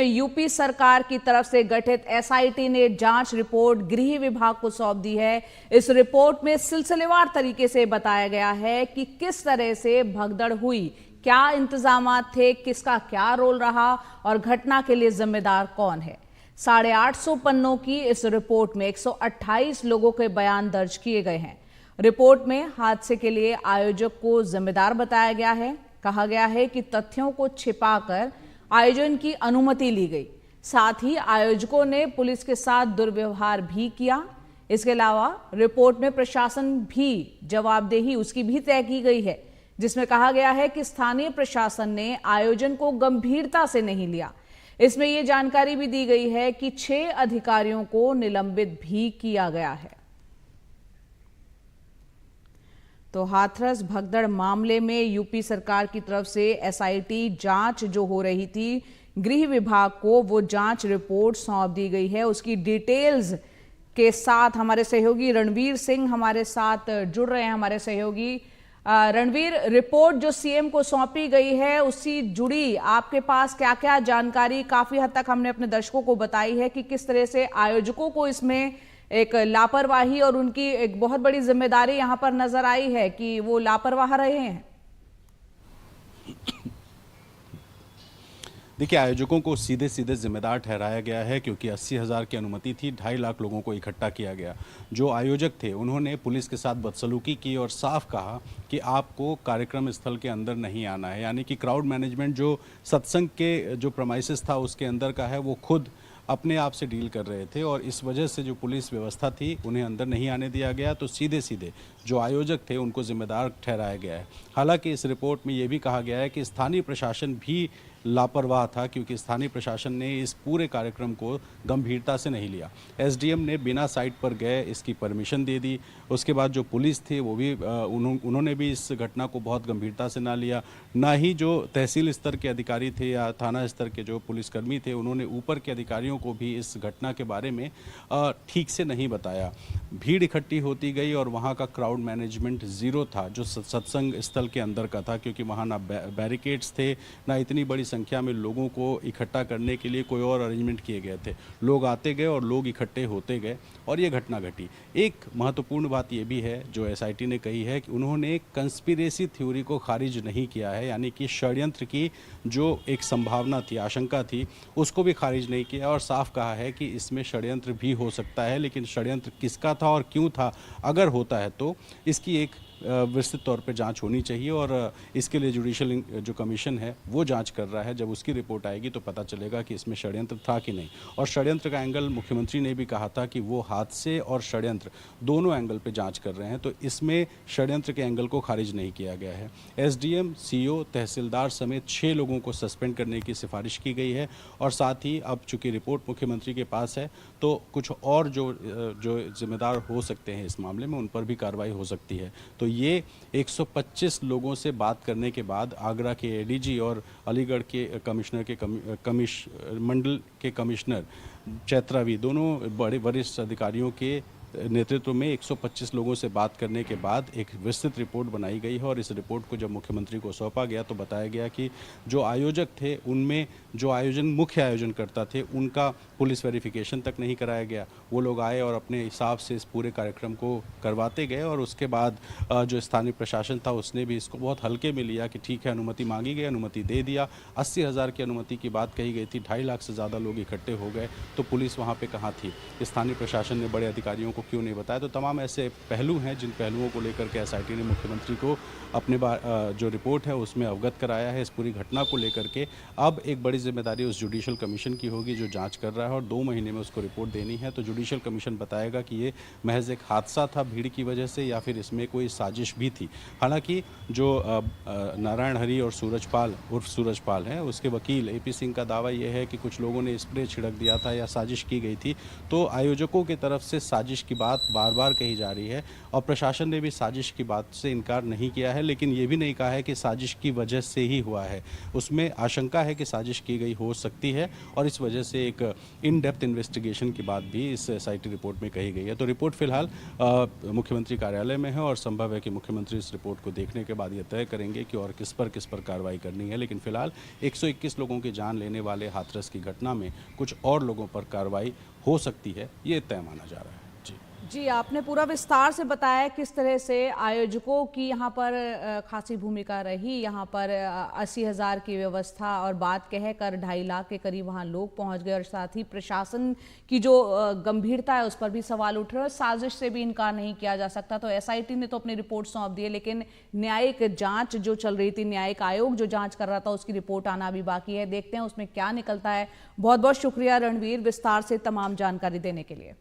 UP सरकार की तरफ से गठित एसआईटी ने जांच रिपोर्ट गृह विभाग को सौंप दी है। इस रिपोर्ट में सिलसिलेवार तरीके से बताया गया है कि किस तरह से भगदड़ हुई, क्या इंतजामात थे, किसका क्या रोल रहा और घटना के लिए जिम्मेदार कौन है। 850 पन्नों की इस रिपोर्ट में 128 लोगों के बयान दर्ज किए गए हैं। रिपोर्ट में हादसे के लिए आयोजक को जिम्मेदार बताया गया है। कहा गया है कि तथ्यों को छिपाकर आयोजन की अनुमति ली गई, साथ ही आयोजकों ने पुलिस के साथ दुर्व्यवहार भी किया। इसके अलावा रिपोर्ट में प्रशासन भी जवाबदेही उसकी भी तय की गई है, जिसमें कहा गया है कि स्थानीय प्रशासन ने आयोजन को गंभीरता से नहीं लिया। इसमें यह जानकारी भी दी गई है कि 6 अधिकारियों को निलंबित भी किया गया है। तो हाथरस भगदड़ मामले में यूपी सरकार की तरफ से एसआईटी जांच जो हो रही थी, गृह विभाग को वो जांच रिपोर्ट सौंप दी गई है। उसकी डिटेल्स के साथ हमारे सहयोगी रणवीर सिंह हमारे साथ जुड़ रहे हैं। हमारे सहयोगी रणवीर, रिपोर्ट जो सीएम को सौंपी गई है उससे जुड़ी आपके पास क्या क्या जानकारी? काफी हद तक हमने अपने दर्शकों को बताई है कि किस तरह से आयोजकों को इसमें एक लापरवाही और उनकी एक बहुत बड़ी जिम्मेदारी यहां पर नजर आई है कि वो लापरवाह रहे हैं। देखिए, आयोजकों को सीधे सीधे जिम्मेदार ठहराया गया है क्योंकि 80,000 की अनुमति थी, 2.5 लाख लोगों को इकट्ठा किया गया। जो आयोजक थे उन्होंने पुलिस के साथ बदसलूकी की और साफ कहा कि आपको कार्यक्रम स्थल के अंदर नहीं आना है। यानी कि क्राउड मैनेजमेंट जो सत्संग के जो प्रमाइसेस था उसके अंदर का है, वो खुद अपने आप से डील कर रहे थे और इस वजह से जो पुलिस व्यवस्था थी उन्हें अंदर नहीं आने दिया गया। तो सीधे सीधे जो आयोजक थे उनको जिम्मेदार ठहराया गया है। हालांकि इस रिपोर्ट में ये भी कहा गया है कि स्थानीय प्रशासन भी लापरवाह था क्योंकि स्थानीय प्रशासन ने इस पूरे कार्यक्रम को गंभीरता से नहीं लिया। एसडीएम ने बिना साइट पर गए इसकी परमिशन दे दी। उसके बाद जो पुलिस थी वो भी उन्होंने भी इस घटना को बहुत गंभीरता से ना लिया। ना ही जो तहसील स्तर के अधिकारी थे या थाना स्तर के जो पुलिसकर्मी थे उन्होंने ऊपर के अधिकारियों को भी इस घटना के बारे में ठीक से नहीं बताया। भीड़ इकट्ठी होती गई और वहाँ का क्राउड मैनेजमेंट ज़ीरो था जो सत्संग स्थल के अंदर का था, क्योंकि वहाँ ना बैरिकेड्स थे, ना इतनी बड़ी संख्या में लोगों को इकट्ठा करने के लिए कोई और अरेंजमेंट किए गए थे। लोग आते गए और लोग इकट्ठे होते गए और ये घटना घटी। एक महत्वपूर्ण बात ये भी है जो एसआईटी ने कही है कि उन्होंने कंस्पिरेसी थ्योरी को खारिज नहीं किया है, यानी कि षड्यंत्र की जो एक संभावना थी, आशंका थी, उसको भी खारिज नहीं किया और साफ कहा है कि इसमें षड्यंत्र भी हो सकता है, लेकिन षड्यंत्र किसका था और क्यों था, अगर होता है तो इसकी एक विस्तृत तौर पे जांच होनी चाहिए और इसके लिए जुडिशियल जो कमीशन है वो जांच कर रहा है। जब उसकी रिपोर्ट आएगी तो पता चलेगा कि इसमें षड्यंत्र था कि नहीं। और षड्यंत्र का एंगल मुख्यमंत्री ने भी कहा था कि वो हादसे और षड्यंत्र दोनों एंगल पे जांच कर रहे हैं, तो इसमें षड्यंत्र के एंगल को खारिज नहीं किया गया है। एसडीएम, सीओ, तहसीलदार समेत 6 लोगों को सस्पेंड करने की सिफारिश की गई है और साथ ही अब चूंकि रिपोर्ट मुख्यमंत्री के पास है तो कुछ और जो जिम्मेदार हो सकते हैं इस मामले में उन पर भी कार्रवाई हो सकती है। तो ये 125 लोगों से बात करने के बाद आगरा के एडीजी और अलीगढ़ के कमिश्नर के मंडल के कमिश्नर चैत्रावी, दोनों बड़े वरिष्ठ अधिकारियों के नेतृत्व में 125 लोगों से बात करने के बाद एक विस्तृत रिपोर्ट बनाई गई है और इस रिपोर्ट को जब मुख्यमंत्री को सौंपा गया तो बताया गया कि जो आयोजक थे उनमें जो मुख्य आयोजन करता थे उनका पुलिस वेरिफिकेशन तक नहीं कराया गया। वो लोग आए और अपने हिसाब से इस पूरे कार्यक्रम को करवाते गए और उसके बाद जो स्थानीय प्रशासन था उसने भी इसको बहुत हल्के में लिया कि ठीक है, अनुमति मांगी गई, अनुमति दे दिया। 80,000 की अनुमति की बात कही गई थी, 2.5 लाख से ज़्यादा लोग इकट्ठे हो गए, तो पुलिस वहाँ पर कहाँ थी? स्थानीय प्रशासन ने बड़े अधिकारियों को क्यों नहीं बताया? तो तमाम ऐसे पहलू हैं जिन पहलुओं को लेकर के एसआईटी ने मुख्यमंत्री को अपने जो रिपोर्ट है उसमें अवगत कराया है। इस पूरी घटना को लेकर के अब एक बड़ी जिम्मेदारी उस जुडिशियल कमीशन की होगी जो जांच कर रहा है और 2 महीने में उसको रिपोर्ट देनी है। तो जुडिशियल कमीशन बताएगा कि ये महज एक हादसा था भीड़ की वजह से या फिर इसमें कोई साजिश भी थी। हालांकि जो नारायण हरी और सूरजपाल उर्फ सूरजपाल हैं, उसके वकील एपी सिंह का दावा यह है कि कुछ लोगों ने स्प्रे छिड़क दिया था या साजिश की गई थी। तो आयोजकों की तरफ से साजिश की बात बार बार कही जा रही है और प्रशासन ने भी साजिश की बात से इनकार नहीं किया है, लेकिन ये भी नहीं कहा है कि साजिश की वजह से ही हुआ है। उसमें आशंका है कि साजिश की गई हो सकती है और इस वजह से एक इन डेप्थ इन्वेस्टिगेशन की बात भी इस एसआईटी रिपोर्ट में कही गई है। तो रिपोर्ट फिलहाल मुख्यमंत्री कार्यालय में है और संभव है कि मुख्यमंत्री इस रिपोर्ट को देखने के बाद ये तय करेंगे कि और किस पर कार्रवाई करनी है। लेकिन फिलहाल 121 लोगों की जान लेने वाले हाथरस की घटना में कुछ और लोगों पर कार्रवाई हो सकती है, ये तय माना जा रहा है। जी, आपने पूरा विस्तार से बताया किस तरह से आयोजकों की यहाँ पर खासी भूमिका रही। यहाँ पर 80,000 की व्यवस्था और बात कहकर 2.5 लाख के करीब वहाँ लोग पहुँच गए और साथ ही प्रशासन की जो गंभीरता है उस पर भी सवाल उठ रहे हैं और साजिश से भी इनकार नहीं किया जा सकता। तो एसआईटी ने तो अपनी रिपोर्ट सौंप दी है, लेकिन न्यायिक जाँच जो चल रही थी, न्यायिक आयोग जो जाँच कर रहा था, उसकी रिपोर्ट आना भी बाकी है। देखते हैं उसमें क्या निकलता है। बहुत बहुत शुक्रिया रणवीर, विस्तार से तमाम जानकारी देने के लिए।